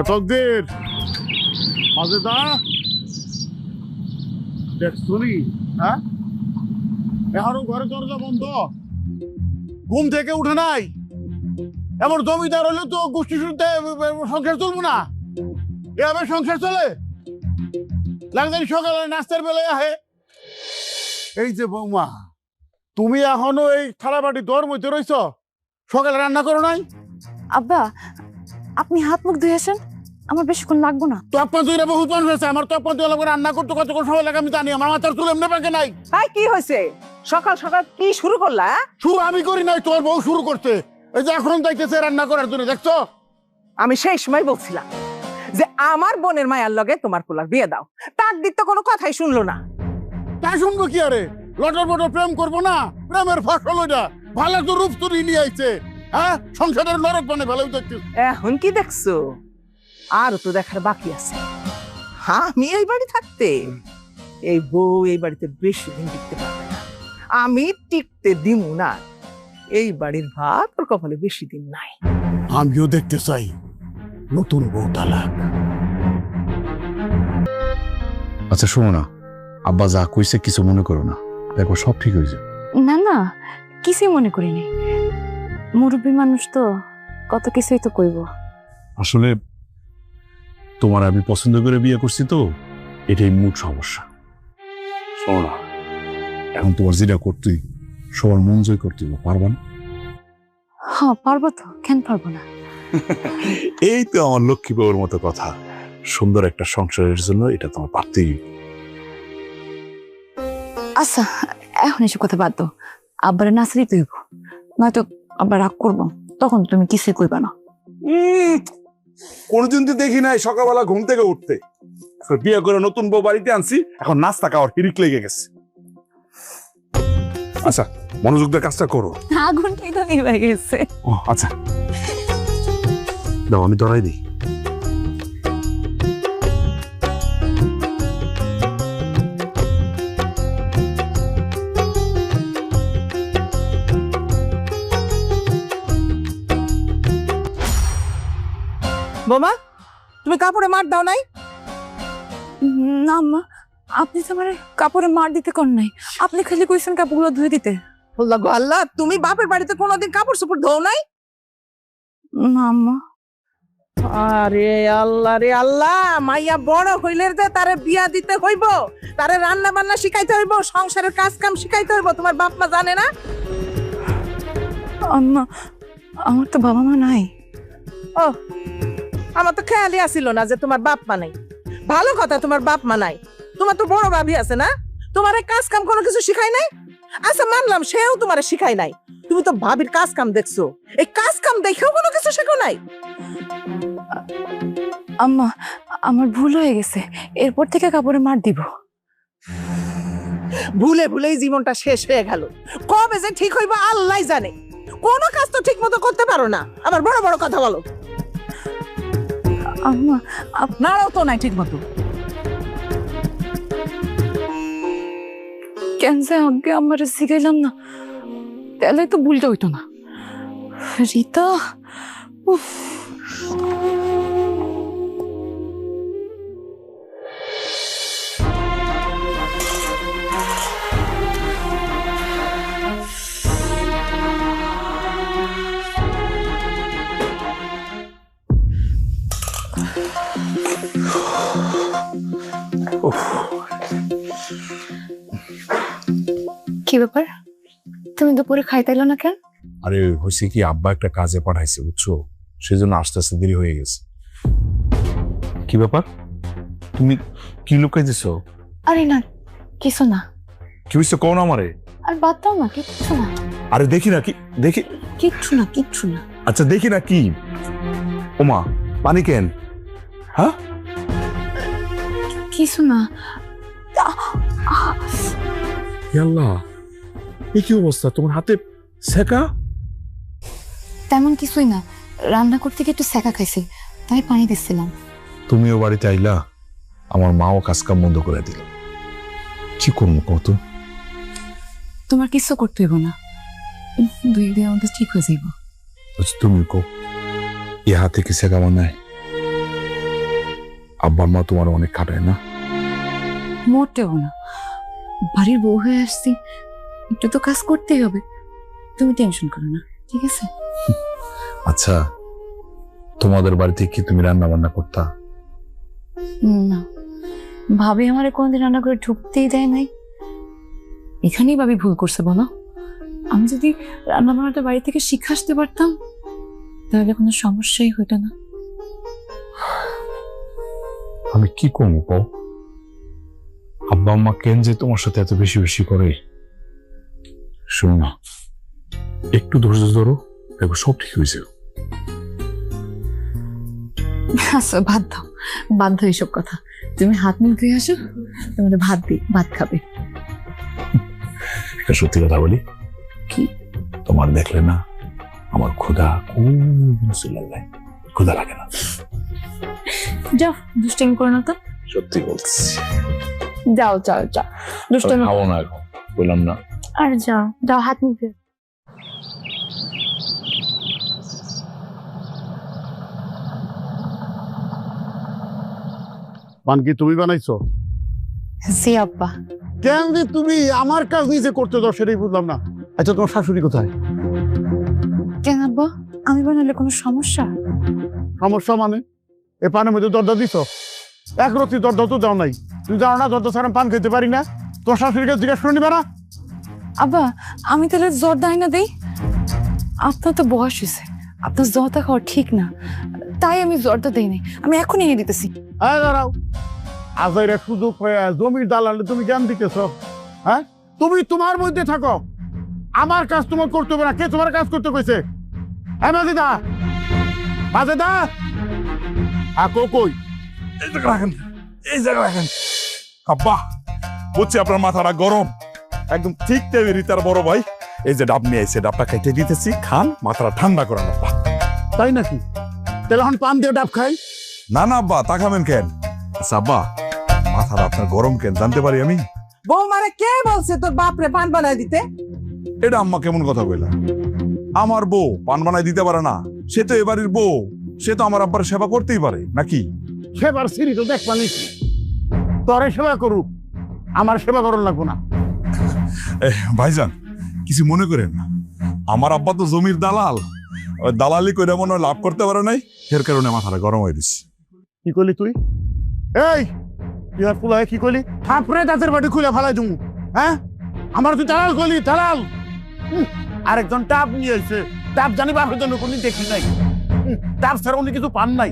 তকদির মাজেদা দেখছুনি, হ্যাঁ এখনো ঘরে দরজা বন্ধ, ঘুম থেকে উঠে নাই। এমন জমিদার হলে তো গোষ্ঠী শুনতে সংসার চলবো না, এভাবে সংসার চলে? লাগজানি সকালে নাস্তার বেলায় আহে। এই যে বৌমা, তুমি এখনো এই থালা বাটি দর মধ্যে রইছ, সকালে রান্না করো নাই? আব্বা আপনি হাত মুখ ধুয়ে আসেন, আমার বেশিক্ষণ লাগবো না। তখন তুই বহুত মানুষ আছে, আমার তখন তুই রান্না করতে কতক্ষণ সময় লাগে আমি জানি। আমার মাথার চুল এমনি পাকে নাই। কি হয়েছে? সকাল সকাল কি শুরু করলা? শুরু আমি করি নাই, তোর বউ শুরু করতে। এই যে এখন যাইতেছে রান্না করার জন্য, দেখছো? আমি সেই সময় বলছিলাম যে আমার বোনের মায়ার লগে তোমার পোলার বিয়ে দাও, তার দিক তো কোনো কথাই শুনলো না। তাই শুনবো কি আরে? লটর বটর প্রেম করবো না? প্রেমের ফসল ওইটা ভালো তো রূপ তো নিয়ে আইছে। হ্যাঁ, সংসারের নরক মানে ভালো দেখছিস। এখন কি দেখছো? আর তো দেখার বাকি আছে। আমি এই বাড়ি থাকতে এই বউ এই বাড়িতে বেশি দিন টিকতে পারবে না। আমি টিকতে দিমু না। এই বাড়ির ভাত ওর কপালে বেশি দিন নাই। আমিও দেখতে চাই নতুন বউ তালাক। আচ্ছা শোনো না, আব্বা যা কইছে কিছু মনে করো না, দেখো সব ঠিক হয়ে যাবে। না না, কিছুই মনে করিনি। মুরব্বী মানুষ তো কত কিছুই তো কইব। আসলে তোমার আমি পছন্দ করে বিয়ে করছি তো, এটাই মূল সমস্যা। শোনো না, এখন তোমার যেটা করতে সবার মন জয় করতে পারবা না? হ্যাঁ পারবো তো, কেন পারবো না? এই তো আমার লক্ষ্মী বউর মতো কথা। সুন্দর একটা সংসারের জন্য এটা তোমার পারতেই। আচ্ছা এখন এসব কথা বাদ দাও, আব্বারে নাচড়ি তুইব, নয়তো আবার রাগ করবো, তখন তুমি কিছুই কইবা না। কোনদিন তো দেখি নাই সকালবেলা ঘুম থেকে উঠতে। বিয়ে করে নতুন বউ বাড়িতে আনছি, এখন নাস্তা খাওয়ার হিরিক লেগে গেছে। আচ্ছা মনোযোগ দিয়ে কাজটা করো। আগুনটাই তো নিভে গেছে। ও আচ্ছা দাও, আমি ধরাই দিই। বোমা, তুমি কাপড়ে মার দাও নাই? না আম্মা, আপনি তো আমার কাপড়ে মার দিতে কর নাই, আপনি খালি কইছেন কাপড়গুলো ধুয়ে দিতে। আল্লাহ গো আল্লাহ, তুমি বাপের বাড়িতে কোনোদিন কাপড় চোপড় ধোও নাই? না আম্মা। আরে আল্লাহ রে আল্লাহ, মাইয়া বড় হইলে যে তারে বিয়া দিতে হইব, তারে রান্না বান্না শিখাইতে হইব, সংসারের কাজ কাম শিখাইতে হইব। তোমার বাপ মা জানে না? আম্মা আমার তো বাবা মা নাই। ও, আমার তো খেয়ালই আসিল না যে তোমার বাপ মা নাই। ভালো কথা, তোমার বাপ মা নাই, তোমার তো বড় ভাবি আছে না? তোমার এই কাজ কাম কোনো কিছু শিখাই নাই? আচ্ছা মানলাম সেও তোমারে শিখাই নাই, তুমি তো ভাবির কাজ কাম দেখছো, এই কাজ কাম দেখেও কোনো কিছু শেখো নাই? আম্মা আমার ভুল হয়ে গেছে, এরপর থেকে কাপড়ে মার দিব। ভুলে ভুলেই জীবনটা শেষ হয়ে গেল। কবে যে ঠিক হইবা আল্লাহ জানে। কোনো কাজ তো ঠিক মতো করতে পারো না, আবার বড় বড় কথা বলো। আম্মা আপনারও তো নাই ঠিক মতো। কেন যে আগে আমার শিখাইলাম না, তাহলে তো ভুলটা হইতো না। রীতা উফ। কি ব্যাপার, তুমি দুপুরে খাইতেইলো না কেন? আরে হয়েছে কি, আব্বা একটা কাজে পাঠাইছে বুঝছো, সেজন্য আস্তে আস্তে দেরি হয়ে গেছে। কি ব্যাপার, তুমি কি লুকাই দিছো? আরে না কিছু না। কি হয়েছে কোন আমারে? আর বাদ দাও না, কিচ্ছু না। আরে দেখি না, কি দেখি? কিচ্ছু না কিচ্ছু না। আচ্ছা দেখি না কি? ওমা পানি কেন? হ্যাঁ কিছু না। আল্লাহ, এই কি অবস্থা তোমার হাতে? সেকা? তেমন কিছুই না, রান্না করতে গিয়ে একটু সেকা খাইছি, তাই পানি দিচ্ছিলাম। তুমিও বাড়িতে আইলা, আমার মাও কাজ কাম বন্ধ করে দিল। কি করবো কত? তোমার কিছু করতে হইব না, 2 দিনের মধ্যে ঠিক হয়ে যাইব। তুমি কো, এ হাতে কি সেকা বানায়? আব্বা মা তোমার অনেক খাটায় না? মোটেও না, বাড়ির বউ হয়ে আসছি, একটু তো কাজ করতেই হবে। তুমি টেনশন করো না, ঠিক আছে? আচ্ছা, তোমাদের বাড়িতে কি তুমি রান্না বান্না করতা? না, ভাবি আমারে কোনদিন রান্না করে ঢুকতেই দেয় নাই। এখানেই ভাবি ভুল করছে বলো। আমি যদি রান্না বান্নাটা বাড়ি থেকে শিখে আসতে পারতাম তাহলে কোনো সমস্যাই হতো না। আমি কি করবো কও? আব্বা আম্মা কেন যে তোমার সাথে এত বেশি বেশি করে? শোনো না, একটু ধৈর্য ধরো, দেখো সব ঠিক হয়েছে। আচ্ছা বাদ দাও, বাদ দাও এইসব কথা। তুমি হাত মুখ ধুয়ে আসো, তোমাদের ভাত দিই, ভাত খাবে। একটা সত্যি কথা বলি কি? তোমার দেখলে না আমার ক্ষুধা খুব চলে যায়, ক্ষুধা লাগে না। যাও, দুষ্টামি করো না তো। সত্যি বলছি। যাও যাও যাও, দুষ্টামি খাবো না এখন, বললাম না। আর যাও যাও, হাত মুখ ধুয়ে। পান কি তুমি বানাইছো? জি আব্বা। কেন যে তুমি আমার কাজ নিজে করতে দাও সেটাই বুঝলাম না। আচ্ছা, তোমার শাশুড়ি কোথায়? কেন আব্বা, আমি বানালে কোনো সমস্যা? সমস্যা মানে? এ পানের মধ্যে দরজা দিছো? এক রতি দরজা তো দাও নাই। তুমি জানো না দরজা ছাড়া পান খেতে পারি না? তোর শাশুড়িকে জিজ্ঞেস করে নিবে না? আব্বা, আমি তাহলে জর্দা আইনা দেই? আপনার তো বয়স হয়েছে, আপনার জর্দা খাওয়া ঠিক না, তাই আমি জর্দা দেই নাই। আমি এখনই এনে দিতেছি। হ্যাঁ, দাঁড়াও। আজাইরা সুযোগ হয়ে জমির দালালে তুমি জ্ঞান দিতেছ? হ্যাঁ, তুমি তোমার মধ্যে থাকো, আমার কাজ তোমার করতে হবে না। কে তোমার কাজ করতে কইছে? হ্যাঁ মাজেদা, মাজেদা আকো কই? এই জায়গা রাখেন, এই জায়গা রাখেন। আব্বা, বুঝছি আপনার মাথাটা গরম। একদম ঠিক তেমনি তার বড় ভাই এই যে ডাব নিয়ে এসে ডাবটা খাইতে দিতেছি, খান, মাথাটা ঠান্ডা করেন আব্বা। তাই নাকি? তাহলে এখন পান দিয়ে ডাব খাই? না না আব্বা, তা খাবেন কেন? আচ্ছা আব্বা, মাথাটা আপনার গরম কেন জানতে পারি আমি? বৌমারে কে বলছে তোর বাপরে পান বানায় দিতে? এটা আম্মা কেমন কথা কইলা? আমার বউ পান বানায় দিতে পারে না? সে তো এবাড়ির বউ, সে তো আমার আব্বার সেবা করতেই পারে নাকি? সেবার সিঁড়ি তো দেখ পানি, তোরে সেবা করুক, আমার সেবা করুন লাগবো না। ভাইজান, কিছু মনে করেন না, আমার আব্বা তো জমির দালাল, ওই দালালি করে মনে হয় লাভ করতে পারে নাই, এর কারণে মাথাটা গরম হয়ে দিচ্ছে। কি করলি তুই? এই তুই আর পুলায় কি করলি? থাপড়ে দাঁতের বাটি খুলে ফালাই তুমি। হ্যাঁ, আমার তুই দালাল করলি, দালাল। আরেকজন টাপ নিয়ে এসে, টাপ জানি বাপের জন্য কোনদিন দেখি নাই। টাপ ছাড়া উনি কিছু পান নাই।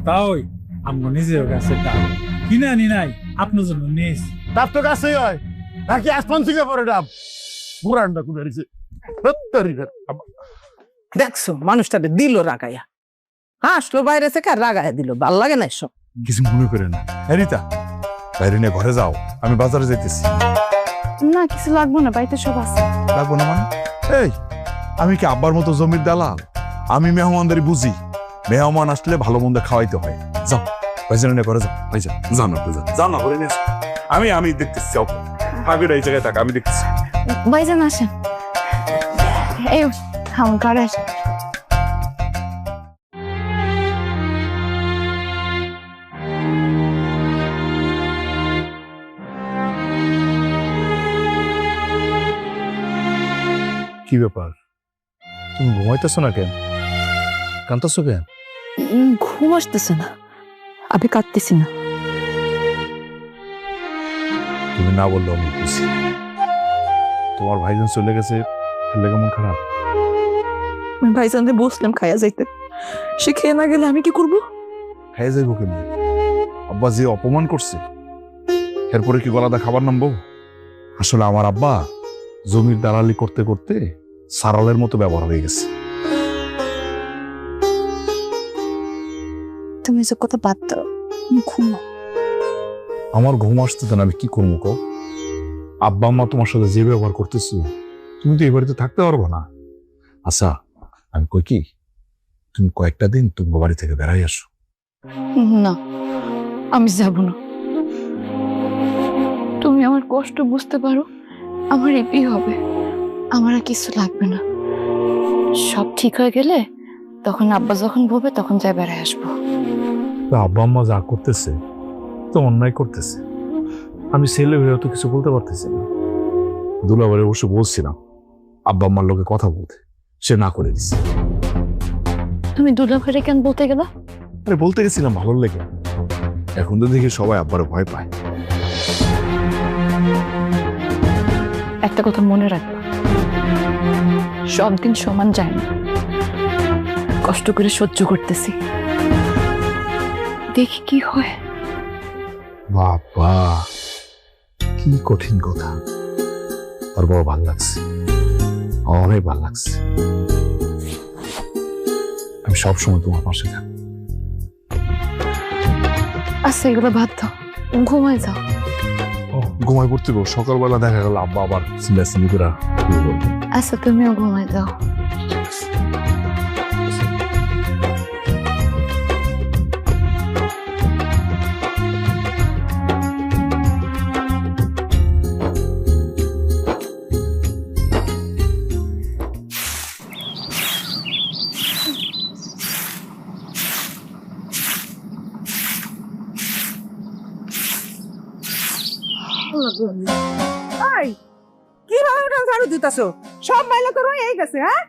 তাই আমগো নিজেও গাছের ডাব কিনে আনি নাই, আপনার জন্য নিস। টাপ তো গাছেই হয় নাকি আসমান থেকে পরে ডাব? বুড়ান্ডা কুলে দিছে। দেখছো মানুষটারে দিল রাগাইয়া, হাসলো বাইরে থেকে আর রাগাইয়া দিল। ভাল লাগে না এসব। কিছু মনে করেন না। রিতা, বাইরে নিয়ে ঘরে যাও, আমি বাজারে যাইতেছি। না, কিছু লাগবো না, বাড়িতে সব আছে। লাগবো না মানে? এই, আমি কি আব্বার মতো জমির দালাল? আমি মেহমানদারি বুঝি, মেহমান আসলে ভালো মন্দ খাওয়াইতে হয়। যাও ভাইজান নিয়ে ঘরে যাও, ভাইজান যাও না, যাও না, ঘরে নিয়ে আসো। আমি দেখতেছি, যাও ভাবির এই জায়গায় থাক, আমি দেখতেছি। ভাইজান আসেন, এই আমার ঘরে আসেন। কি ব্যাপার, তুমি ঘুমাইতেছো না কেন? কাঁদতেছো কেন? ঘুম আসতেছে না, আমি কাঁদতেছি না। তুমি না বললো আমি বুঝি। তোমার ভাইজান চলে গেছে, ফেলে কেমন খারাপ? আমি ভাইজানরে বসলাম খাইয়া যাইতে, সে খেয়ে না গেলে আমি কি করব? খাইয়ে যাইব কেন? আব্বা যে অপমান করছে, এরপরে কি গলাদা খাবার নামবো? আসলে আমার আব্বা জমির দালালি করতে করতে সারালের মতো ব্যবহার হয়ে গেছে। তুমি এসব কথা বাদ দাও, ঘুমো। আমার ঘুম আসতে না, আমি কি করবো কও? আব্বা আম্মা তোমার সাথে যে ব্যবহার করতেছো, তুমি তো এই বাড়িতে থাকতে পারবো না। আচ্ছা, আমি কই কি, তুমি কয়েকটা দিন তুমি বাড়ি থেকে বেড়াই আসো। না, আমি যাব না। তুমি আমার কষ্ট বুঝতে পারো, আমার এটাই হবে। আমার আর কিছু লাগবে না, সব ঠিক হয়ে গেলে তখন আব্বা যখন বলবে তখন যাই বেড়ায় আসবো। তো আব্বা আম্মা যা করতেছে তো অন্যায় করতেছে, আমি ছেলে হয়ে তো কিছু বলতে পারতেছি না। দুলাবারে বসে বলছিলাম আব্বা আম্মার লোকে কথা বলতে, সে না করে দিছে। তুমি দুলাভাইরে কেন বলতে গেলা? আরে বলতে গেছিলাম ভালো লেগে, এখন তো দেখি সবাই আব্বারে ভয় পায়। একটা কথা মনে রাখবা, সব দিন সমান যায় না। কষ্ট করে সহ্য করতেছি, দেখি কি হয়। বাবা কি কঠিন কথা, আর বড় ভাল লাগছে, অনেক ভাল লাগছে। আমি সবসময় তোমার পাশে থাকি। আচ্ছা এগুলো বাদ দাও, ঘুমায় যাও। ঘুমাই পড়তে গো, সকালবেলা দেখা গেল আব্বা আবার চিল্লাচিল্লি করে শুরু করবে। আচ্ছা তুমিও ঘুমায় যাও। এই কিভাবে উঠান ঝাড়ু দিতেছো? সব ময়লা তো রয়ে গেছে, হ্যাঁ?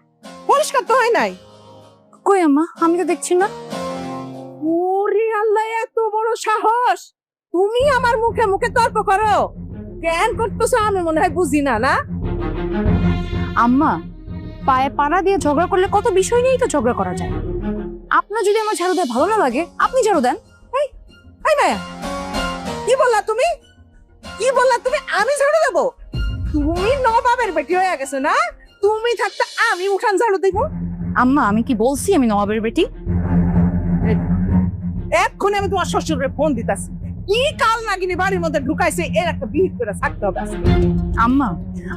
পরিষ্কার তো হয় নাই। কই আম্মা, আমি তো দেখছি না। ওরে আল্লাহ, এত বড় সাহস! তুমি আমার মুখে মুখে তর্ক করো কেন করতেছো? আমি মনে হয় বুঝি না, না? আম্মা, পায়ে পাড়া দিয়ে ঝগড়া করলে কত বিষয় নিয়েই তো ঝগড়া করা যায়। আপনার যদি আমার ঝাড়ু দেওয়া ভালো না লাগে, আপনি ঝাড়ু দেন। এই মায়া, কি বললা তুমি? কি বললা তুমি? আমি ঝাড়ু দেবো? তুমি নবাবের বেটি হয়ে গেছো না? তুমি থাকতে আমি উঠান ঝাড়ু দেবো? আম্মা, আমি কি বলছি আমি নবাবের বেটি? এক্ষুনি আমি তোমার শ্বশুরের ফোন দিতেছি। কি কাল নাগিনী বাড়ির মধ্যে ঢুকাইছে, এর একটা বিহিত করে থাকতে হবে আজকে। আম্মা,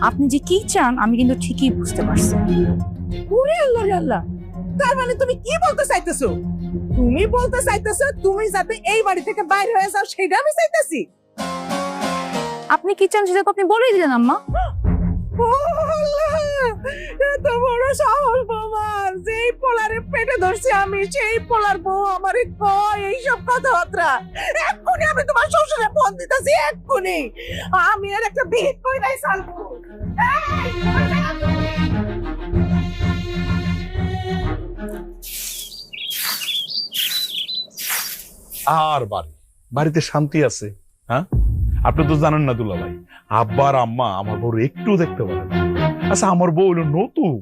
আপনি যে কি চান আমি কিন্তু ঠিকই বুঝতে পারছি। ওরে আল্লাহ রে আল্লাহ, তার মানে তুমি কি বলতে চাইতেছো? তুমি বলতে চাইতেছো তুমি যাতে এই বাড়ি থেকে বাইরে হয়ে যাও, সেটা আমি চাইতেছি? আপনি কি চান সেটা তো আপনি বলেই দিলেন আম্মা। ও আল্লাহ, এত বড় সাহস তোমার! যেই পোলারে পেটে ধরছি আমি, সেই পোলার বউ আমারে কয় এইসব কথাবার্তা। এক্ষুনি আমি তোমার শ্বশুরে ফোন দিতেছি, এক্ষুনি। আমি এর একটা বিহিত কইরাই ছাড়বো। এই, তোমার জায়গা তুমি। আর বাড়িতে শান্তি আছে? হ্যাঁ, আপনি তো জানেন না দুলা ভাই, আব্বা আর আম্মা আমার বউ একটু দেখতে পারে না। আচ্ছা, আমার বউ হলো নতুন,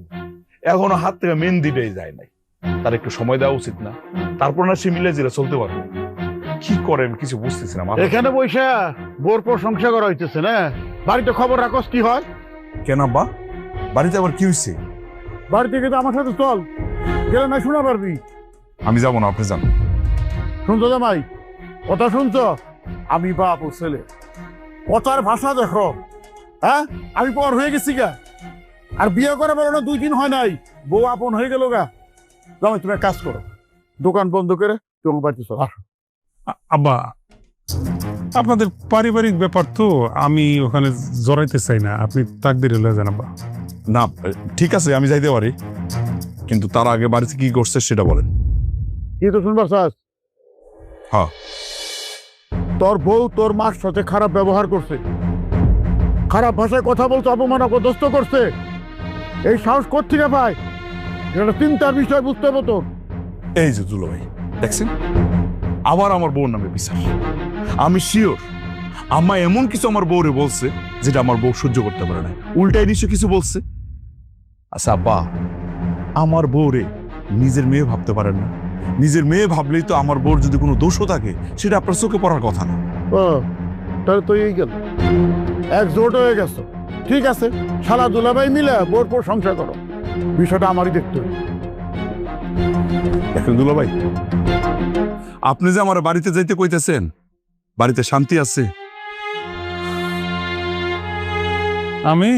এখনো হাত থেকে মেহেন্দিটাই যায় নাই। তার একটু সময় দেওয়া উচিত না? তারপর না সে মিলে জিরে চলতে পারবে। কি করে আমি কিছু বুঝতেছি না। এখানে বৈশা বোর প্রশংসা করা হইতেছে না? বাড়িতে খবর রাখস কি হয়? কেন আব্বা, বাড়িতে আবার কি হয়েছে? বাড়ি থেকে তো আমার সাথে চল, গেলে না শোনা পারবি। আমি যাবো না, আপনি যান। শুনছো জামাই, কথা শুনছো? আমি বাপ ও ছেলে, কথার ভাষা দেখো। হ্যাঁ, আমি পর হয়ে গেছি গা, আর বিয়ে করে বলো না 2 দিন হয় নাই, বউ আপন হয়ে গেল গা। জামাই তুমি এক কাজ করো, দোকান বন্ধ করে তোমার বাড়িতে চলো। আসো। আব্বা, আপনাদের পারিবারিক ব্যাপার তো, আমি ওখানে জড়াইতে চাই না, আপনি তাকদিরে লয়ে যান আব্বা। না ঠিক আছে, আমি যাইতে পারি, কিন্তু তার আগে বাড়িতে কি করছে সেটা বলেন। কি তো শুনবার চাস? হ্যাঁ, তোর বউ তোর মার সাথে খারাপ ব্যবহার করছে, খারাপ ভাষায় কথা বলছে, অপমান অপদস্থ করছে। এই সাহস কোত্থেকে পায়? এটা চিন্তার বিষয়, বুঝতে হবে তোর। এই যে দুলা ভাই দেখছেন, আবার আমার বউর নামে বিচার। আমি শিওর আম্মা এমন কিছু আমার বউরে বলছে যেটা আমার বউ সহ্য করতে পারে না, উল্টাই নিশ্চয় কিছু বলছে। আচ্ছা আব্বা, আমার বউরে নিজের মেয়ে ভাবতে পারেন না? নিজের মেয়ে ভাবলেই তো আমার বউর যদি কোনো দোষও থাকে সেটা আপনার চোখে পড়ার কথা না। ও, তাহলে তো এই গেল, একজোট হয়ে গেছো। ঠিক আছে, শালা দুলাভাই মিলে বোর পর সংসার করো, বিষয়টা আমারই দেখতে হবে। দেখেন দুলা ভাই, আপনি যে আমার বাড়িতে যাইতে কইতেছেন, বাড়িতে শান্তি আছে? আমি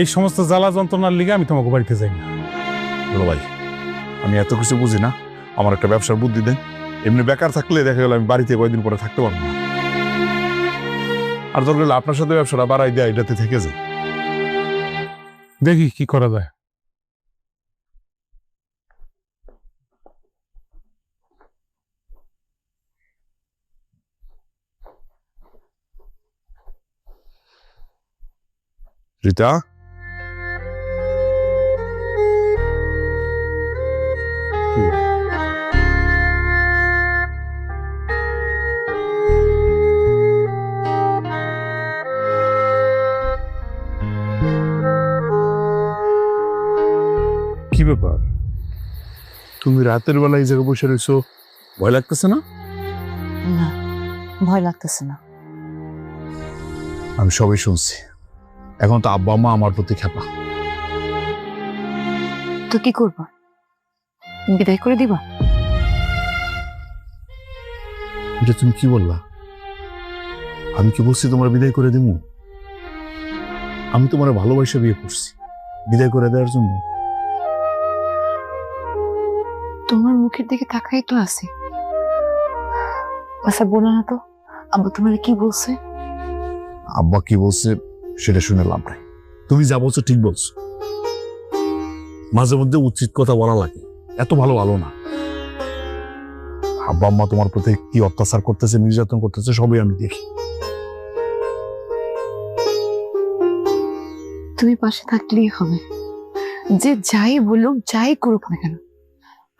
এই সমস্ত জ্বালা যন্ত্রণার লিগে আমি তোমাকে বাড়িতে যাই না। দুলা ভাই, আমি এত কিছু বুঝি না, আমার একটা ব্যবসার বুদ্ধি দেন। এমনি বেকার থাকলে দেখা গেল আমি বাড়িতে কয়েকদিন পরে থাকতে পারবো না, আর দরকার হলে আপনার সাথে ব্যবসাটা বাড়াই দেয়, এটাতে থেকে যায়। দেখি কি করা যায়। রীতা, কি ব্যাপার? তুমি রাতের বেলা এই জায়গায় বসে রয়েছো, ভয় লাগতেছে না? না, ভয় লাগতেছে না। আমি সবই শুনছি। এখন তো আব্বা মা আমার প্রতি খেপা। তো কি করবা? বিদায় করে দিবা? এটা তুমি কি বললা? আমি কি বলছি তোমার বিদায় করে দিমু? আমি তোমার ভালোবাসা বিয়ে করছি, বিদায় করে দেওয়ার জন্য? তোমার মুখের দিকে তাকাই তো আছি। আচ্ছা বলো না তো, আব্বা তোমার কি বলছে? আব্বা কি বলছে সেটা শুনে লাভ নাই। তুমি যা বলছো ঠিক বলছো। মাঝে মধ্যে উচিত কথা বলা লাগে, এত ভালো ভালো না। আব্বা আম্মা তোমার প্রতি কি অত্যাচার করতেছে, নির্যাতন করতেছে, সবই আমি দেখি। তুমি পাশে থাকলেই হবে। যে যাই বলুক, যাই করুক না কেন,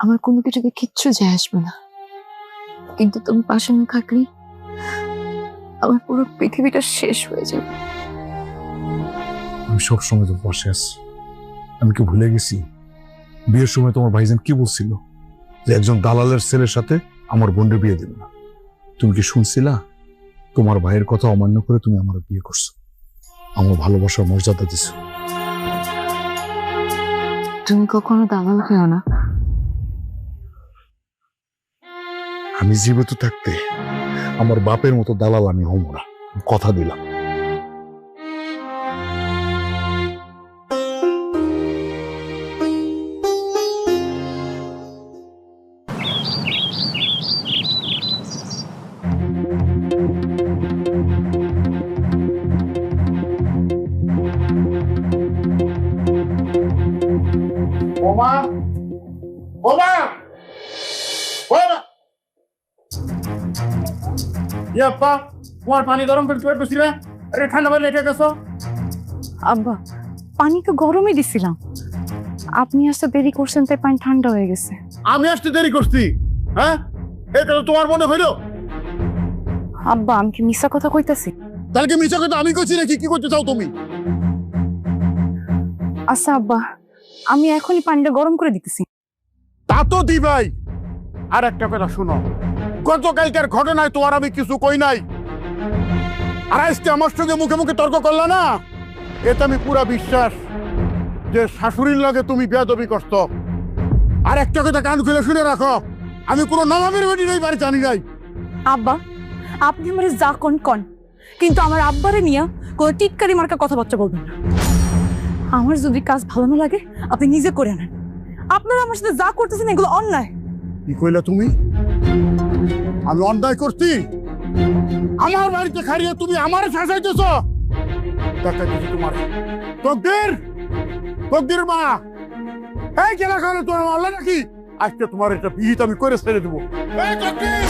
আমার কোনো কিছুকে কিচ্ছু যায় আসবে না। কিন্তু তুমি পাশে না থাকলে আমার পুরো পৃথিবীটা শেষ হয়ে যাবে। আমি সবসময় তোর পাশে আছি। আমি কি ভুলে গেছি বিয়ের সময় তোমার ভাইজান কি বলছিল, যে একজন দালালের ছেলের সাথে আমার বোনের বিয়ে দেবে না? তুমি কি শুনছিলা? তোমার ভাইয়ের কথা অমান্য করে তুমি আমার বিয়ে করছো, আমার ভালোবাসার মর্যাদা দিছো। তুমি কখনো দালাল হয়েও না। আমি জীবিত থাকতে আমার বাপের মতো দালাল আমি হব না, কথা দিলাম। বোমা, বোমা, বোমা। ইয়াপ্পা, তোমার পানি গরম করে পেট বসিলে, আরে ঠান্ডা পানি লেটে গেছো। আব্বা, পানি তো গরমই দিছিলাম, আপনি আসতে দেরি করছেন তাই পানি ঠান্ডা হয়ে গেছে। আমি আসতে দেরি করছি? হ্যাঁ, এটা তো তোমার মনে হইলো? আব্বা, আমি কি মিথ্যা কথা কইতাছি? তাহলে কি মিছা কথা আমি কইছি নাকি? কি করতে চাও তুমি? আচ্ছা আব্বা, আমি এখনই পানিটা গরম করে দিতেছি। তা তো দি ভাই। আর একটা কথা শুনো, গতকালকার ঘটনায় তোমার আমি কিছু কই নাই, আর আজকে আমার সঙ্গে মুখে মুখে তর্ক করলা না, এতে আমি পুরা বিশ্বাস যে শাশুড়ির লগে তুমি বেয়াদবি করছো। আর একটা কথা কান খুলে শুনে রাখো, আমি কোনো নবাবের বেটি নই, বাড়ি জানি নাই। আব্বা, আপনি আমার যা কোন কন, কিন্তু আমার আব্বারে নিয়ে কোনো টিটকারি মার্কা কথাবার্তা বলবেন না। আমার যদি কাজ ভালো না লাগে আপনি নিজে করে নেন। আপনারা আমার সাথে যা করতেছেন এগুলো অন্যায়। কি কইলা তুমি? আমি অন্যায় করছি? আমার বাড়িতে খাইয়ে তুমি আমারে শাসাইতেছ? দেখা দিচ্ছি তোমার তকদির, তকদির মা। এই কেনা খাওয়ানো তোমার মারলা নাকি? আজকে তোমার এটা বিহিত আমি করে ছেড়ে দেবো। এই তকদির!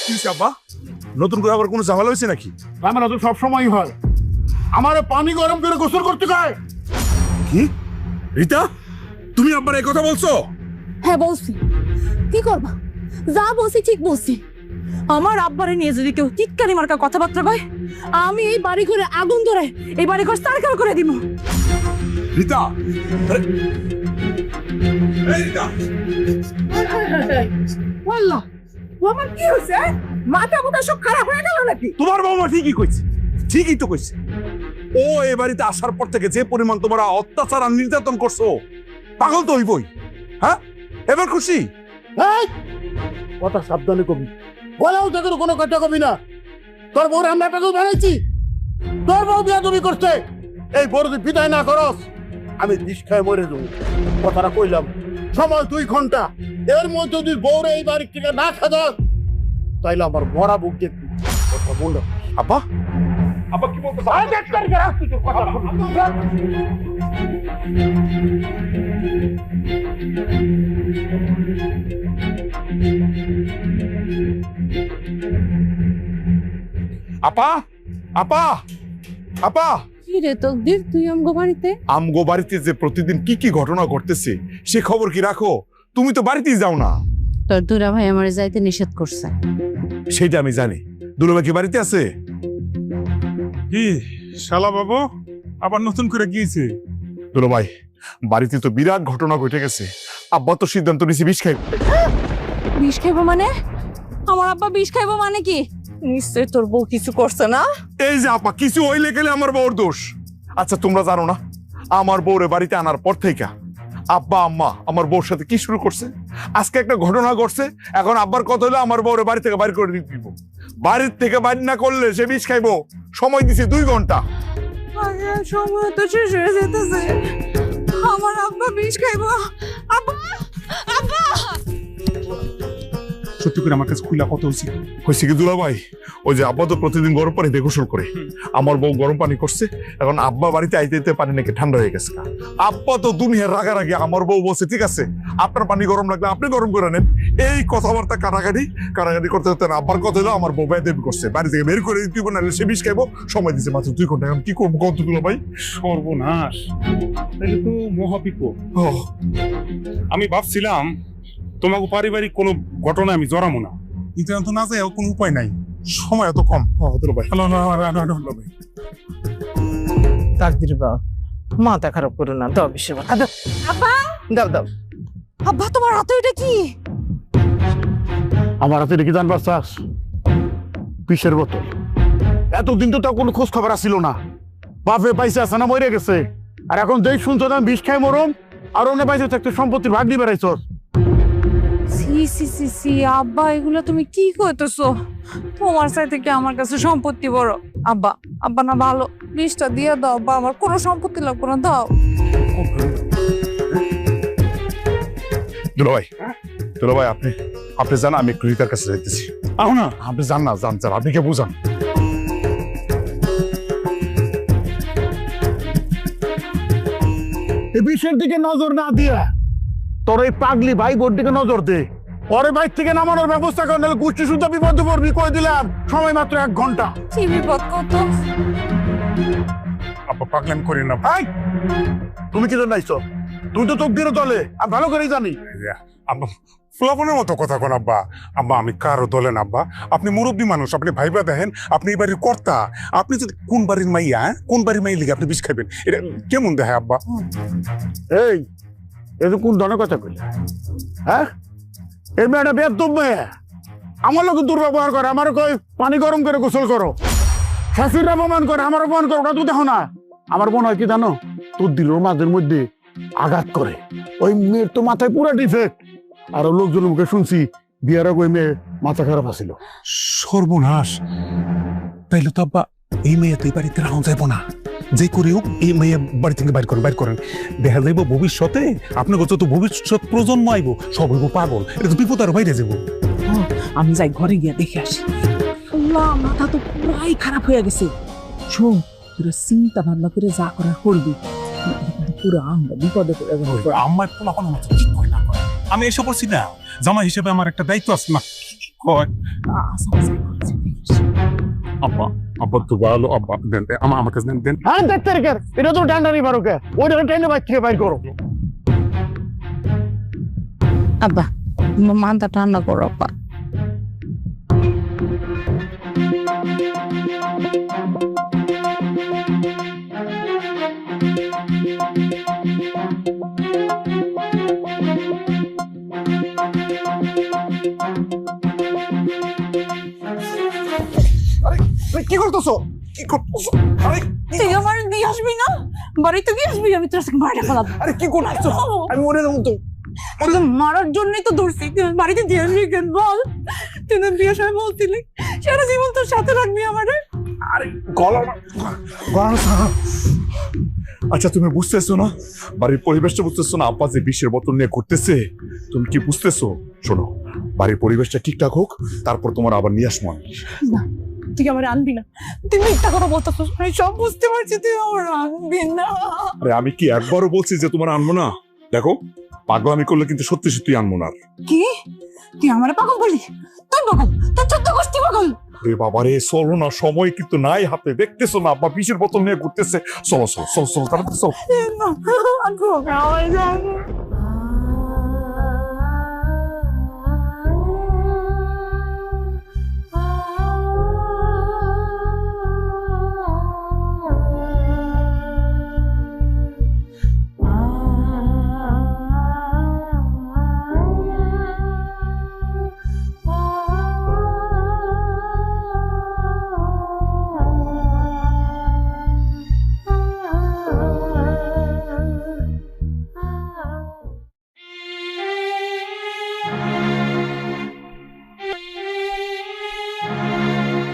কি হয়েছে আব্বা? নতুন করে আবার কোনো ঝামেলা হয়েছে নাকি? আমার তো সবসময় হয়, আমার পানি গরম করে গোসল করতে কয়। কি রীতা, তুমি আব্বার এই কথা বলছো? হ্যাঁ বলছি। কি করবা? যা বলছি ঠিক বলছি। আমার আব্বারে নিয়ে যদি কেউ টিটকারি মার্কা কথাবার্তা কয়, আমি এই বাড়ি ঘরে আগুন ধরে এই বাড়ি ঘর সার্কেল করে দিব। রীতা, এই রীতা, বললো আমার কি হয়েছে? মাথা মোটা সব খারাপ হয়ে গেল নাকি? তোমার বৌমা ঠিকই কইছে, ঠিকই তো কইছে। ও এ বাড়িতে আসার পর থেকে যে পরিমাণ তোমরা অত্যাচার আর নির্যাতন করছো, পাগল তো হইবই। হ্যাঁ, এবার খুশি? এই কথা সাবধানে কবি, বলাও তাদের কোনো কথা কবি না। তোর বউর আমরা পাগল বানাইছি? তোর বউ বিয়াদবি করছে, এই বড় যদি বিদায় না করস আমি বিষ খায় মরে যাবো। কথাটা কইলাম, সময় 2 ঘন্টা, এর মধ্যে যদি বউরে এই বাড়ি থেকে না খাদাস তাইলে আমার মরা বুক দেখবি। কথা বললো আব্বা, আব্বা কি বলতে আপা আপা আপা কি রে তকদির, তুই আমগো বাড়িতে? আমগো বাড়িতে যে প্রতিদিন কি কি ঘটনা ঘটতেছে সে খবর কি রাখো? তুমি তো বাড়িতেই যাও না। তোর দুরা ভাই আমার যাইতে নিষেধ করছে। সেটা আমি জানি। দুলাভাই কি বাড়িতে আছে? কি শালা বাবু আবার নতুন করে গিয়েছে? দুলাভাই বাড়িতে তো বিরাট ঘটনা ঘটে গেছে। আব্বা তো সিদ্ধান্ত নিয়েছে বিষ খাইবে। বিষ খাইবো মানে? আমার আব্বা বিষ খাইবো মানে কি? নিশ্চয় তোর বউ কিছু করছে না। এই যে আপা কিছু হইলে গেলে আমার বউর দোষ। আচ্ছা তোমরা জানো না আমার বউরে বাড়িতে আনার পর থেকে আব্বা আম্মা আমার বউর সাথে কি শুরু করছে? আজকে একটা ঘটনা ঘটছে, এখন আব্বার কথা হলো আমার বউরে বাড়ি থেকে বাইর করে দিতে দিব। বাড়ির থেকে বাইর না করলে সে বিষ খাইবো। সময় দিছে 2 ঘন্টা। সময় তো শেষ হয়ে যেতেছে। আমার আব্বা বিষ খাইবো। আব্বা আব্বা সত্যি করে আমার কাছে খুলা কত হয়েছে? হয়েছে কি দুলাভাই, ওই যে আব্বা তো প্রতিদিন গরম পানিতে গোসল করে, আমার বউ গরম পানি করছে। এখন আব্বা বাড়িতে আইতে আইতে পানি নাকি ঠান্ডা হয়ে গেছে। আব্বা তো দুনিয়ার রাগারাগি। আমার বউ বলছে ঠিক আছে আপনার পানি গরম লাগলে আপনি গরম করে নেন। এই কথাবার্তা কারাগারি করতে করতে আব্বার কথা হলো আমার বউ বেয়াদবি করছে, বাড়ি থেকে বের করে দিতে না সে বিষ খাইবো। সময় দিছে মাত্র 2 ঘন্টা। এখন কি করবো কত দুলাভাই? সর্বনাশ, তাহলে তো মহাবিপদ। আমি ভাবছিলাম তোমাকে পারিবারিক কোনো ঘটনা আমি জড়াবো না, কিন্তু এখন তো না যায় কোনো উপায় নাই, সময় এত কম। দুলাভাই তাকদির বাবা মাথা খারাপ করো না, দাও বিষয় আব্বা দাও দাও। আব্বা তোমার হাতে এটা কি? আমার হাতে রেখে জানবার চাস? বিষের বোতল। এতদিন তো তার কোনো খোঁজ খবর আসছিল না। বাপে পাইছে আছে না মরে গেছে। আর এখন যেই শুনছো না বিষ খাই মরম, আর অন্য পাইছে থাকতে সম্পত্তির ভাগ নিয়ে বেড়াইছ। সি সি সি সি আব্বা এগুলো তুমি কি কইতেছো? তোমার চাইতে কি আমার কাছে সম্পত্তি বড়? আব্বা আব্বা না ভালো, বিষটা দিয়ে দাও আব্বা, আমার কোনো সম্পত্তি লাগবে না, দাও। দুলাভাই আপনি জান আমি একটু রিতার কাছে যাইতেছি। আহ না, আপনি জান না, জান আপনি কে বুঝান। এই বিষের দিকে নজর না দিয়া তোর এই পাগলি ভাই বোর দিকে নজর দে। পরে বাইর থেকে নামানোর ব্যবস্থা করে, নাহলে গোষ্ঠী শুদ্ধ বিপদে পড়বি। কই দিলাম সময় মাত্র 1 ঘন্টা। কি বিপদ কত? আব্বা পাগলাম করি না। এই, তুমি কি জন্য আইছো? তুই তো তকদির দলে, আমি ভালো করেই জানি। আব্বা ফ্লাফনের মতো কথা কোন আব্বা? আব্বা আমি কারো দলে না আব্বা, আপনি মুরব্বী মানুষ, আপনি ভাইবা দেখেন, আপনি এই বাড়ির কর্তা। আপনি যদি কোন বাড়ির মাইয়া, কোন বাড়ির মাইয়া লিগে আপনি বিষ খাইবেন, এটা কেমন দেখে আব্বা? এই এটা কোন ধরনের কথা কইলে? হ্যাঁ, এই মেয়েটা বেদম মেয়ে, আমার লোক দুর্ব্যবহার করে। আমার কই পানি গরম করে গোসল করো, শাশুড়ির অপমান করে, আমার অপমান করো। ওটা তুই দেখো না? আমার মনে হয় কি জানো, তোর দিলের মাঝের মধ্যে আঘাত করে। ওই মেয়ের তো মাথায় পুরো ডিফেক্ট। আর লোকজনের মুখে শুনছি বিয়ার আগে ওই মেয়ে মাথা খারাপ আছিল। সর্বনাশ, তাইলে তো আব্বা এই মেয়ে তো এই বাড়িতে রাখা যাইব না। যে করে হোক এই মেয়ে বাড়ি থেকে বাইর করেন। দেখা যাইব ভবিষ্যতে আপনার যত ভবিষ্যৎ প্রজন্ম আইব সব হইব পাগল। এটা তো বিপদ আরো বাইরে যাবো। আমি যাই ঘরে গিয়া দেখে আসি। আল্লাহ মাথা তো পুরাই খারাপ হয়ে গেছে। শোন তোরা চিন্তা ভাবনা করে যা করার করবি, পুরো আমরা বিপদে পড়ে গেল। আমার পোলাপান মতো ঠিক করে না করে। আমি এসে পড়ছি না, জামাই হিসেবে আমার একটা দায়িত্ব আছে না। কয় আব্বা আব্বা তো ভালো আব্বা, দেন আমার কাছে দেন। হ্যাঁ দেখতে রেখে এটা তো ডান্ডা নিয়ে পারো কে? ওইটা ট্রেনে বাইর থেকে বাইর করো। আব্বা মাথা ঠান্ডা করো আব্বা। কি করতেছো? কি করতেছো? আরে তুই আমার দিয়ে আসবি না? বাড়িতে দিয়ে আসবি, আমি তোর সাথে মারা ফেলাবো। আরে কি করতেছো? আমি মরে যাবো তো। তুই মারার জন্যই তো ধরছি। তুই বাড়িতে দিয়ে আসবি কেন বল? তুই তো বিয়ের সময় বলছিলি সারা জীবন তোর সাথে রাখবি আমারে। আরে গলা আচ্ছা তুমি বুঝতেছো না, বাড়ির পরিবেশটা বুঝতেছো না? আব্বা যে বিষের বোতল নিয়ে ঘুরতেছে, তুমি কি বুঝতেছো? শোনো, বাড়ির পরিবেশটা ঠিকঠাক হোক, তারপর তোমার আবার নিয়ে আসবো আমি। তুই আমার আনবি না, তুই মিথ্যা কথা বলতেছিস। আমি সব বুঝতে পারছি, তুই আমার আনবি না। আরে আমি কি একবারও বলছি যে তোমার আনবো না? দেখো পাগলামি করলে কিন্তু সত্যি সত্যি আনবো না। কি তুই আমার পাগল বলি? তুই পাগল, তোর 14 গোষ্ঠী পাগল। রে বাবা রে, চলো না, সময় কিন্তু নাই হাতে, দেখতেছো না আব্বা বিষের বোতল নিয়ে ঘুরতেছে। চলো চলো চলো চলো তাড়াতাড়ি চলো।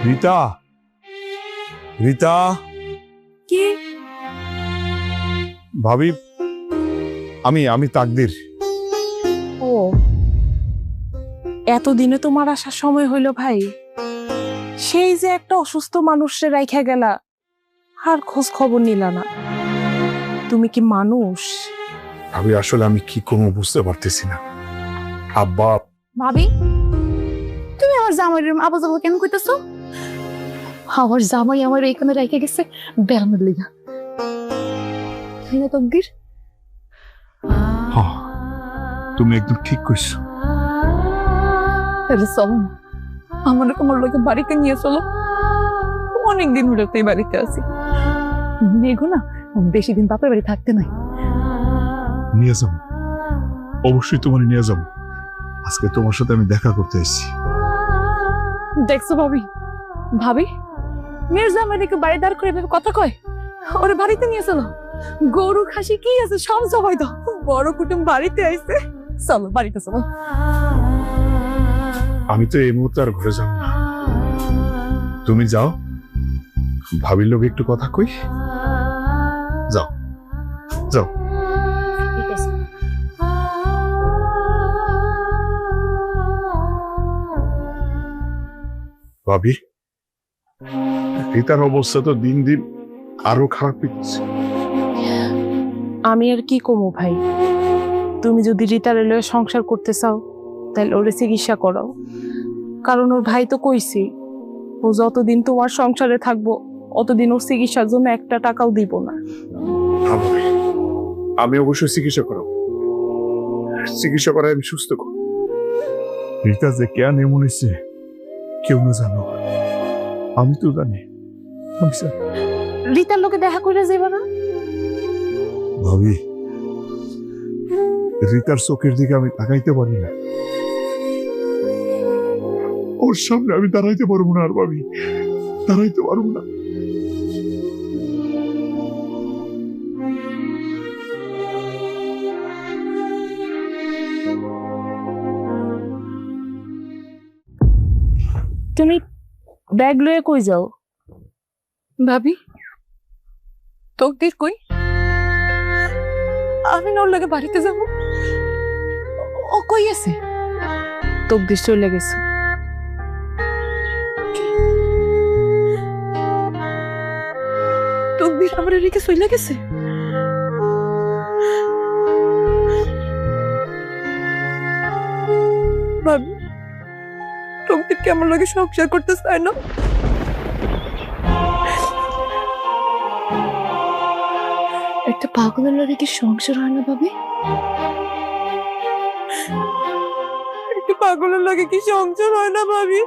রীতা, রীতা, কি ভাবি, আমি তাকদির। ও, এতদিনে তোমার আসার সময় হইল ভাই? সেই যে একটা অসুস্থ মানুষে রাইখা গেলা, আর খোঁজ খবর নিলা না। তুমি কি মানুষ? ভাবি আসলে আমি কি করবো বুঝতে পারতেছি না। আব্বা, ভাবি, তুমি আমার জামাই আবু যাবো কেন কইতেছো? আমার জামাই আমার এখানে রেখে গেছে বেড়ানোর লিগা, তাই না তকদির? হ্যাঁ, তুমি একদম ঠিক কইছো। তাহলে চলো না, আমার তোমার লোকে বাড়িতে নিয়ে চলো। অনেকদিন হলো তো এই বাড়িতে আছি, মেঘো না বেশি দিন বাপের বাড়ি থাকতে নাই। নিয়ে যাবো, অবশ্যই তোমার নিয়ে যাবো। আজকে তোমার সাথে আমি দেখা করতে এসেছি। দেখছো ভাবি, ভাবি মেয়ের জামাই দেখে বাড়ি দাঁড় করে ভেবে কথা কয়, ওরে বাড়িতে নিয়ে চলো। গরু খাসি কি আছে সব জবাই দাও, বড় কুটুম বাড়িতে আইছে, চলো বাড়িতে চলো। আমি তো এই মুহূর্তে আর ঘরে যাব না, তুমি যাও, ভাবির লোক একটু কথা কই। যাও যাও। ঠিক আছে। ভাবি, রীতার অবস্থা তো দিন দিন আরো খারাপ হচ্ছে। আমি আর কি কমু ভাই? তুমি যদি রিতারে লয়ে সংসার করতে চাও, তাহলে ওরে চিকিৎসা করাও। কারণ ওর ভাই তো কইছি, ও যতদিন তোমার সংসারে থাকবো অতদিন ওর চিকিৎসার জন্য একটা টাকাও দিব না। আমি অবশ্যই চিকিৎসা করাবো, চিকিৎসা করায় আমি সুস্থ করব। রীতা যে কেন এমন হয়েছে কেউ না জানো, আমি তো জানি। রিতার লোকে দেখা করে যাইবা না? ভাবি, রীতার চোখের দিকে আমি তাকাইতে পারি না, ওর সামনে আমি দাঁড়াইতে পারবো না। আর ভাবি, দাঁড়াইতে পারবো না। তুমি ব্যাগ লয়ে কই যাও? ভাবি, তকদির কই? আমি না ওর লাগে বাড়িতে যাবো, ও কই আছে? তকদির চলে গেছে। তকদির আমার রেখে চলে গেছে? ভাবি, তকদির কি আমার লাগে সংসার করতে চায় না? একটা পাগলের লাগে কি সংসার হয় না ভাবি? একটা পাগলের লাগে কি সংসার হয় না ভাবি?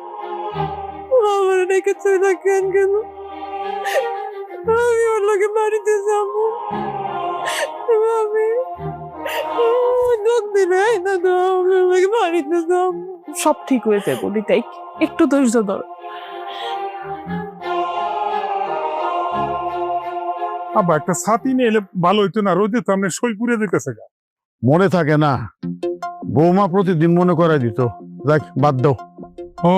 আমার রেখে চলে কেন কেন? আমি ওর লোকে বাড়িতে যাবো, আমি বাড়িতে যাবো। সব ঠিক হয়ে যাবে রিতাই, একটু ধৈর্য ধরো। আব্বা একটা ছাতি নিয়ে এলে ভালো হইতো না, রোদে তো আপনার শরীর পুড়ে যেতেছে। মনে থাকে না, বৌমা প্রতিদিন মনে করাই দিত। দেখ, বাদ দাও। ও,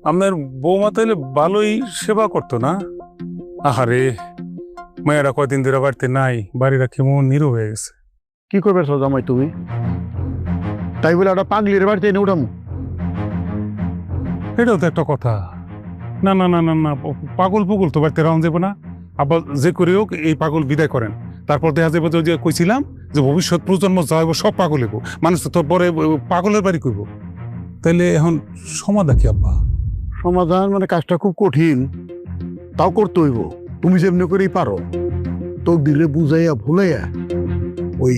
আপনার বৌমা তাইলে ভালোই সেবা করতো না? আহারে, মেয়েরা কয়দিন ধরে বাড়িতে নাই, বাড়িটা কেমন নীরব হয়ে গেছে। কি করবে জামাই তুমি? তাই বলে একটা পাগলির বাড়িতে এনে উঠামু? এটাও তো একটা কথা। না না না না না, পাগল পুগল তো বাড়িতে রাউন্ড যাবো না। আবার যে করে হোক এই পাগল বিদায় করেন, তারপর দেখা যাবে যে কইছিলাম যে ভবিষ্যৎ প্রজন্ম যাইব সব পাগল হইব, মানুষ তো পরে পাগলের বাড়ি করব। তাইলে এখন সমাধা কি আব্বা? সমাধান মানে কাজটা খুব কঠিন, তাও করতে হইব। তুমি যেমনি করেই পারো তো দিলে বুঝাইয়া ভুলাইয়া ওই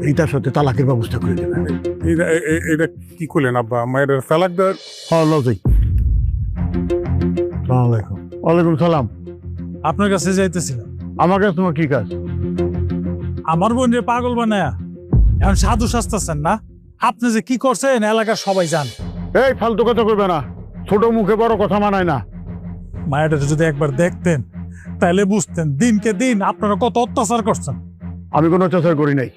রিতার সাথে তালাকের ব্যবস্থা করে দেবে। এটা কি করলেন আব্বা? মায়ের তালাক দেওয়ার হ্যাঁ লজাই। সালাম আলাইকুম। ওয়ালাইকুম সালাম। আপনার কাছে যাইতেছিলাম। আমার কাছে তোমার কি কাজ? আমার বোন পাগল বানায়া এখন সাধু সাজতেছেন না? আপনি যে কি করছেন এলাকার সবাই জান। এই ফালতু কথা করবে না, ছোট মুখে বড় কথা মানায় না। মায়েরা যদি একবার দেখতেন তাহলে বুঝতেন দিনকে দিন আপনারা কত অত্যাচার করছেন। আমি কোনো অত্যাচার করি নাই।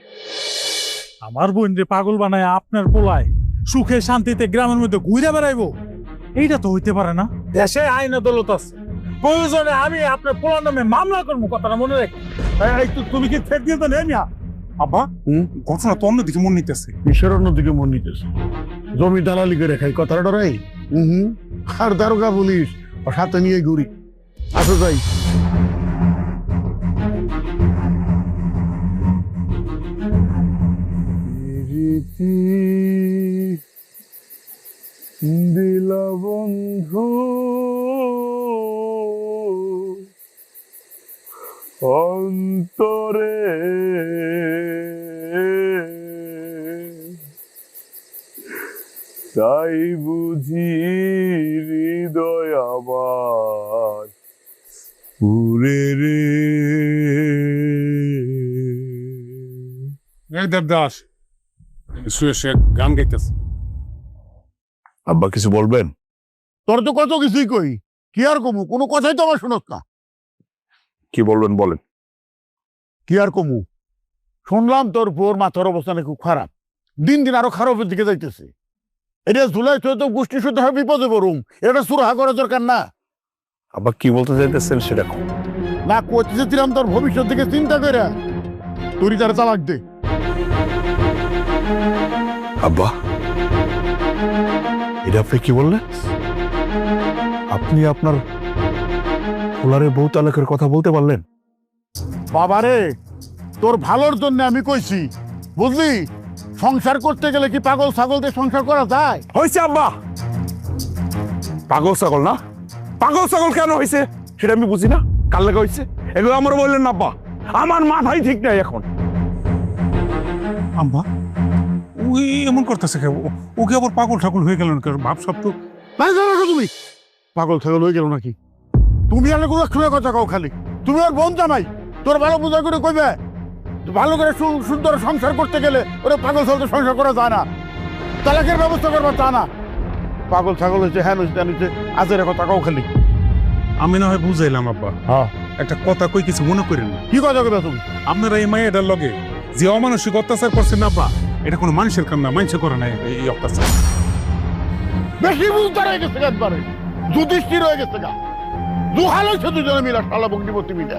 আমার বোন পাগল বানায় আপনার পোলায় সুখে শান্তিতে গ্রামের মধ্যে ঘুরে বেড়াইবো, এইটা তো হইতে পারে না। দেশে আইন আদালত আছে, প্রয়োজনে আমি আপনার পোলার নামে মামলা করবো, কথাটা মনে রাখি। তুমি কি ফের দিয়ে তো নেই মিয়া? আব্বা ঘটনা তো অন্যদিকে মন নিতেছে। বিশ্বের অন্যদিকে মন নিতেছে। জমি দালালি করে খাই, কথাটা ডরাই। আর দারোগা পুলিশ ও সাথে নিয়ে ঘুরি। আসো যাই। দিলা বন্ধু অন্তরে তাই বুঝি হৃদয় আমার পুরে রে। এই দেবদাস শুয়ে শুয়ে গান গাইতেছে। আব্বা কিছু বলবেন? তোর তো কত কিছুই কই, কি আর কমু? কোনো কথাই তো আমার শুনত না। কি বলবেন বলেন। কি আর কমু? শুনলাম তোর বোর মাথার অবস্থা নাকি খুব খারাপ, দিন দিন আরো খারাপের দিকে যাইতেছে। এটা জুলাই তো গোষ্ঠী শুদ্ধ হয় বিপদে পড়ুম, এটা সুরাহা করা দরকার না? আব্বা কি বলতে চাইতেছেন সেটা না করতেছিলাম তোর ভবিষ্যৎ দিকে চিন্তা করে তুই তারা তালাক দে। আব্বা এটা আপনি কি বললেন? আপনি আপনার পোলারে বউ তালাকের কথা বলতে পারলেন? বাবারে, তোর ভালোর জন্য আমি কইছি, বুঝলি? সংসার করতে গেলে কি পাগল ছাগল দিয়ে সংসার করা যায়? হয়েছে আব্বা, পাগল ছাগল না? পাগল ছাগল কেন হয়েছে সেটা আমি বুঝি না। কার লেগে হয়েছে এগুলো আমার বললেন না আব্বা, আমার মাথাই ঠিক নাই এখন। আব্বা ওই এমন করতেছে কেউ? ওকে আবার পাগল ঠাকুর হয়ে গেলেন কেন? ভাবসাব তো তুমি পাগল ছাগল হয়ে গেল নাকি? তুমি আর কোনো কথা কও খালি। তুমি আর বোন জামাই, তোর ভালো বোঝা করে কইবে ভালো করে সুন্দর সংসার করতে গেলে ওরা পাগল ছাগল সংসার করা যায় না, তালাকের ব্যবস্থা করবা তা না। পাগল ছাগল হয়েছে, হ্যাঁ হয়েছে, আজের কথা কও খালি। আমি না হয় বুঝাইলাম আব্বা, হ্যাঁ একটা কথা কই কিছু মনে করেন না। কি কথা কইবা তুমি? আপনারা এই মায়ের লগে যে অমানসিক অত্যাচার করছেন আব্বা, এটা কোনো মানুষের কাম না, মানুষে করে না এই অত্যাচার। বেশি বুঝদার হয়ে গেছে, একবারে যুধিষ্ঠির হয়ে গেছে গা। দুহাল হয়েছে দুজনে মিলা শালা বগ্নিপতি মিলে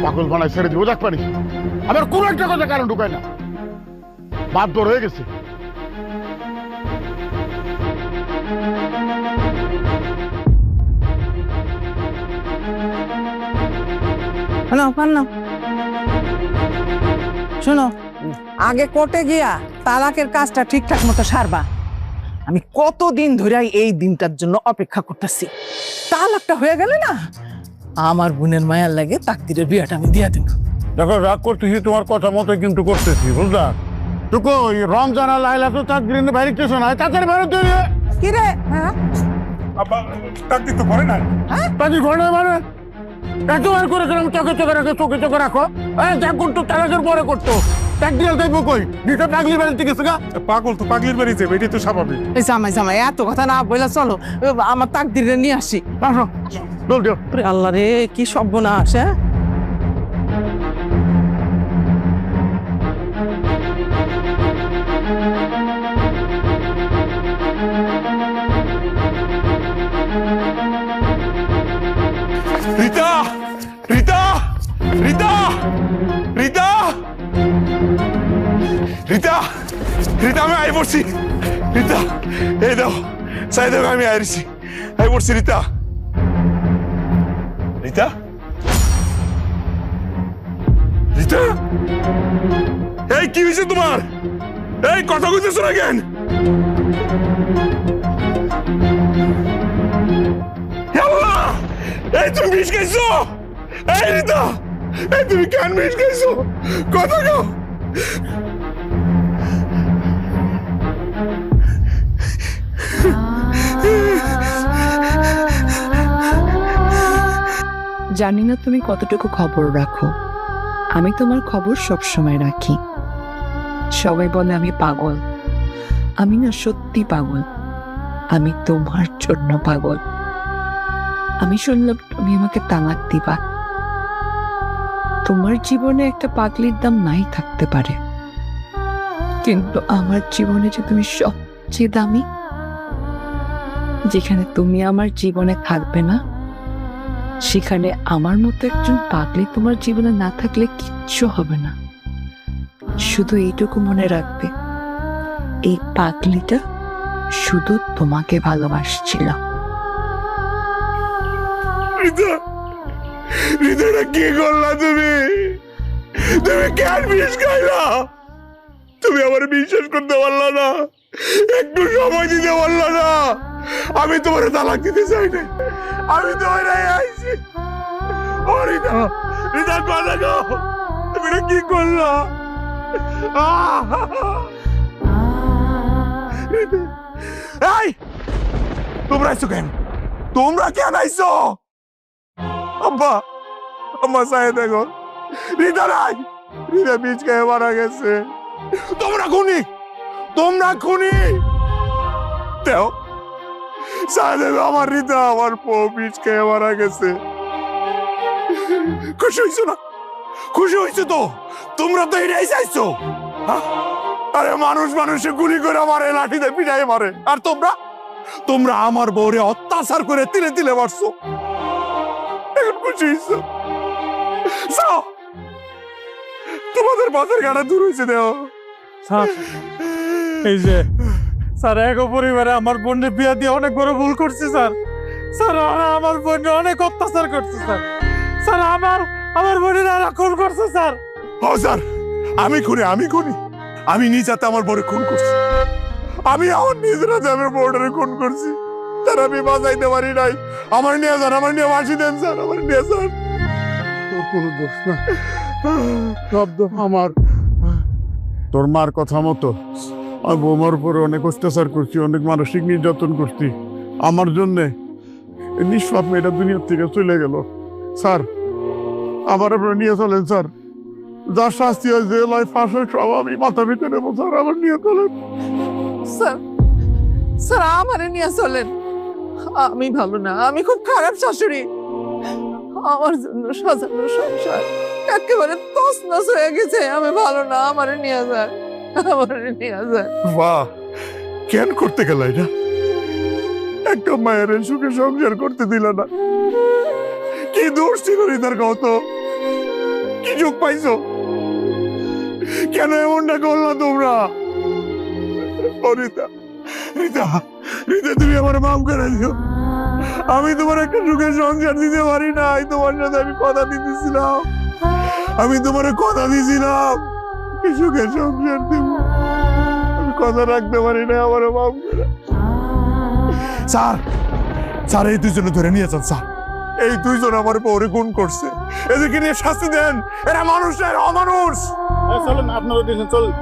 পাগল বানায় ছেড়ে দিব। দেখ পারিস আবার কোন একটা কথা কারণ ঢুকায় না, বাধ্য হয়ে গেছে। হ্যালো পারলাম, শোনো, আগে কোর্টে গিয়া তালাকের কাজটা ঠিকঠাক মতো সারবা। আমি কতদিন ধরে এই দিনটার জন্য অপেক্ষা করতেছি। তালাকটা হয়ে গেলে না আমার বোনের মায়ার লাগে তাকদিরের বিয়েটা আমি দিয়ে দেব। দেখো রাগ করতেছি, তোমার কথা মতো কিন্তু করতেছি, বুঝলা? টুকু রমজান আর লাইলা তো তাকদিরের বাইরে কিছু নয়, তাদের বেরোতে কি রে? হ্যাঁ আব্বা তাকদির তো করে না। তাদের ঘরে মানে এতবার করে গেলাম চোখে চোখে রাখো, চোখে চোখে রাখো। যা করতো তালাকের পরে করতো, তাকদির দেখবো কই নিজের পাগলির বাড়িতে গেছে গা। পাগল তো পাগলির বাড়ি যাবে, এটাই তো স্বাভাবিক। এই জামাই জামাই এত কথা না বলে চলো আমার তাকদিরে নিয়ে আসি। আসো জলদি। আল্লাহ রে কি সর্বনাশ! হ্যাঁ রিতা, রিতা, রিতা, রিতা, রিতা, রিতা, আমি আই পড়ছি। রিতা এই দাও, চাই দাও, আমি আইছি, আই পড়ছি। রিতা, রিতা, রিতা, এই কি হয়েছে তোমার? এই কথা কইতেছো না কেন? এই তুমি বিষ খাইছো? এই রিতা, এই তুমি কেন বিষ খাইছো? কথা কও। জানি না তুমি কতটুকু খবর রাখো, আমি তোমার খবর সবসময় রাখি। সবাই বলে আমি পাগল, আমি না সত্যি পাগল। আমি তোমার জন্য পাগল। আমি শুনলাম তুমি আমাকে তালাক দিবা। তোমার জীবনে একটা পাগলির দাম নাই থাকতে পারে, কিন্তু আমার জীবনে যে তুমি সবচেয়ে দামি। যেখানে তুমি আমার জীবনে থাকবে না, সেখানে আমার মতো একজন পাগলি তোমার জীবনে না থাকলে কিচ্ছু হবে না। শুধু এইটুকু মনে রাখবে, এই পাগলিটা শুধু তোমাকে ভালোবাসছিল। রিতা, রিতাটা কি করলা তুমি? তুমি কেন বিষ খাইলা? তুমি আমার বিশ্বাস করতে পারলা না, একটু সময় দিতে পারলা না। আমি তোমার তালাক দিতে চাই না, আমি তোমার আইছি। ও রিতা, রিতা কথা গো, তুমি এটা কি করলা? এই তোমরা আইছো কেন? তোমরা কেন আইছো? আব্বা, আম্মা সাহেব দেখো, রিতা নাই, রিতা বীজ খেয়ে মারা গেছে। তোমরা খুনি, তোমরা খুনি। দেও সাহেব, আমার রিতা, আমার বউ বীজ খেয়ে মারা গেছে। খুশি হইছো না? খুশি হইছো তো? তোমরা তো এটাই চাইছো। আরে মানুষ মানুষে গুলি করে মারে, লাঠিতে পিটাই মারে, আর তোমরা তোমরা আমার বউরে অত্যাচার করে তিলে তিলে মারছো। এখন খুশি হইছো? যাও, তোমাদের বাজার গাড়া দূর হয়েছে। দেও স্যার, এই যে স্যার, এক পরিবারে আমার বোনের বিয়া দিয়ে অনেক বড় ভুল করছে স্যার। স্যার, আমার বোনের অনেক অত্যাচার করছে স্যার। স্যার, আমার বোনের আর খুন করছে স্যার। ও স্যার, আমি খুনি, আমি খুনি। আমি নিজ হাতে আমার বউরে খুন করছি। আমি আমার নিজের হাতে আমার বউটারে খুন করছি। স্যার, আমি বাঁচাইতে পারি নাই। আমার নিয়ে যান, আমার নিয়ে ফাঁসি দেন স্যার, আমার নিয়ে যান। তোর কোনো দোষ না, সব দোষ আমার। তোর মার কথা মতো আমি বৌমার উপরে অনেক অত্যাচার করছি, অনেক মানসিক নির্যাতন করছি। আমার জন্যে এই নিষ্পাপ মেয়েটা দুনিয়ার থেকে চলে গেল। স্যার, আমার আপনারা নিয়ে চলেন স্যার। যার শাস্তি হয়, যে লাই ফাঁস হয়, সব আমি মাথা পিতে নেবো স্যার। আমার নিয়ে চলেন স্যার, স্যার আমারে নিয়ে চলেন। আমি ভালো না, আমি খুব খারাপ শাশুড়ি। আমার জন্য সাজানো সংসার একেবারে তছনছ হয়ে গেছে। আমি ভালো না, আমারে নিয়ে যান, আমারে নিয়ে যান। বাহ, কেন করতে গেল এটা? একটা মায়ের সুখে সংসার করতে দিল না। কি দোষ ছিল রিতার? কত কি যোগ পাইছো? কেন এমনটা করলা তোমরা? ও রিতা, রিতা, রিতা, তুমি আমার মাফ করে দিও। আমি তোমার একটা সুখের সংসার দিতে পারি নাই। তোমার সাথে আমি কথা দিতেছিলাম, আমি তোমার কথা দিয়েছিলাম সুখের সংসার দিব। আমি কথা রাখতে পারি না, আমার মাফ করে। স্যার, স্যার, এই দুইজনে ধরে নিয়ে যান স্যার। এই দুইজন আমার বউরে খুন করছে, এদেরকে নিয়ে শাস্তি দেন। এরা মানুষ না, এরা অমানুষ। চলেন, আপনারা চলেন, চলেন।